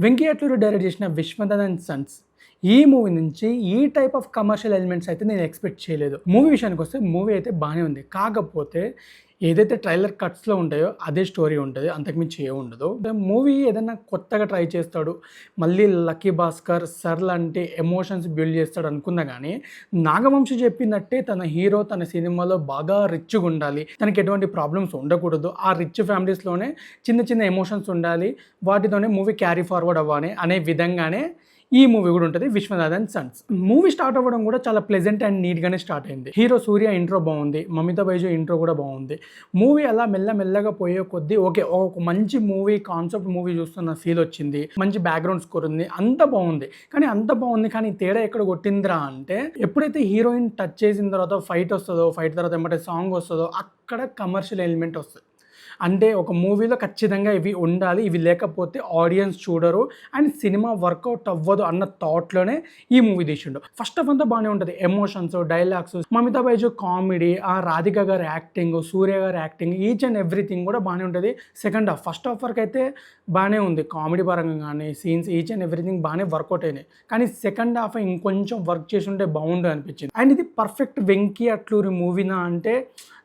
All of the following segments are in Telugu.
వెంకీ అట్లూరి డైరెక్ట్ చేసిన 'విశ్వనాథ్ అండ్ సన్స్' ఈ మూవీ నుంచి ఈ టైప్ ఆఫ్ కమర్షియల్ ఎలిమెంట్స్ అయితే నేను ఎక్స్పెక్ట్ చేయలేదు. మూవీ విషయానికి వస్తే మూవీ అయితే బాగానే ఉంది. కాకపోతే ఏదైతే ట్రైలర్ కట్స్‌లో ఉంటాయో అదే స్టోరీ ఉంటది. అంతకుమించి ఏముండదు. మూవీ ఏదన్నా కొత్తగా ట్రై చేస్తాడు. మళ్ళీ 'లక్కీ భాస్కర్' సర్ లాంటి ఎమోషన్స్ బిల్డ్ చేస్తాడు అనుకున్నా గానీ, నాగవంశి చెప్పినట్టే తన హీరో తన సినిమాలో బాగా రిచ్‌గా ఉండాలి. తనకి ఎటువంటి ప్రాబ్లమ్స్ ఉండకూడదు. ఆ రిచ్ ఫ్యామిలీస్‌లోనే చిన్న చిన్న ఎమోషన్స్ ఉండాలి. వాటితోనే మూవీ క్యారీ ఫార్వర్డ్ అవ్వాలి అనే విధంగానే ఈ మూవీ కూడా ఉంటుంది 'Vishwanath and sons'. Movie start అవ్వడం కూడా చాలా ప్లెజెంట్ అండ్ నీట్‌గానే స్టార్ట్ అయింది. హీరో సూర్య ఇంట్రో బాగుంది. మమితా బైజు ఇంట్రో కూడా బాగుంది. మూవీ అలా మెల్లమెల్లగా పోయే కొద్దీ ఓకే, ఒక మంచి మూవీ కాన్సెప్ట్ మూవీ చూస్తున్న ఫీల్ వచ్చింది. మంచి బ్యాక్గ్రౌండ్ స్కోర్ ఉంది. అంత బాగుంది. కానీ తేడా ఎక్కడ కొట్టిందిరా అంటే, ఎప్పుడైతే హీరోయిన్ టచ్ చేసిన తర్వాత ఫైట్ వస్తుందో, ఫైట్ తర్వాత ఏమంటే సాంగ్ వస్తుందో అక్కడ కమర్షియల్ ఎలిమెంట్ వస్తుంది. అంటే ఒక మూవీలో ఖచ్చితంగా ఇవి ఉండాలి, ఇవి లేకపోతే ఆడియన్స్ చూడరు అండ్ సినిమా వర్కౌట్ అవ్వదు అన్న థాట్లోనే ఈ మూవీ తీసిండు. ఫస్ట్ హాఫ్ అంతా బాగానే ఉంటుంది. Emotions, dialogues, Mamitha Baiju comedy, ఆ రాధిక గారి యాక్టింగ్, సూర్య గారి యాక్టింగ్, ఈచ్ అండ్ ఎవ్రీథింగ్ కూడా బాగానే ఉంటుంది. సెకండ్ హాఫ్, ఫస్ట్ హాఫ్ వరకు అయితే బాగానే ఉంది. కామెడీ పరంగా కానీ సీన్స్ ఈచ్ అండ్ ఎవ్రీథింగ్ బాగానే వర్కౌట్ అయినాయి. కానీ సెకండ్ హాఫ్ ఇంకొంచెం వర్క్ చేసి ఉంటే బాగుండు అనిపించింది. అండ్ ఇది పర్ఫెక్ట్ వెంకీ అట్లూరి మూవీనా అంటే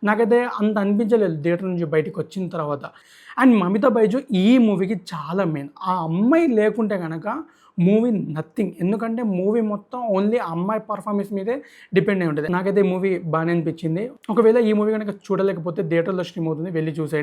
నాకైతే అంత అనిపించలేదు థియేటర్ నుంచి బయటకు వచ్చిన తర్వాత. అండ్ మమితా బైజు ఈ మూవీకి చాలా మెయిన్. ఆ అమ్మాయి లేకుంటే కనుక మూవీ నథింగ్. ఎందుకంటే మూవీ మొత్తం ఓన్లీ ఆ అమ్మాయి పర్ఫార్మెన్స్ మీదే డిపెండ్ అయి ఉంటుంది. నాకైతే ఈ మూవీ బాగానే అనిపించింది. ఒకవేళ ఈ మూవీ కనుక చూడలేకపోతే థియేటర్లో స్ట్రీమ్ అవుతుంది, వెళ్ళి చూసేయండి.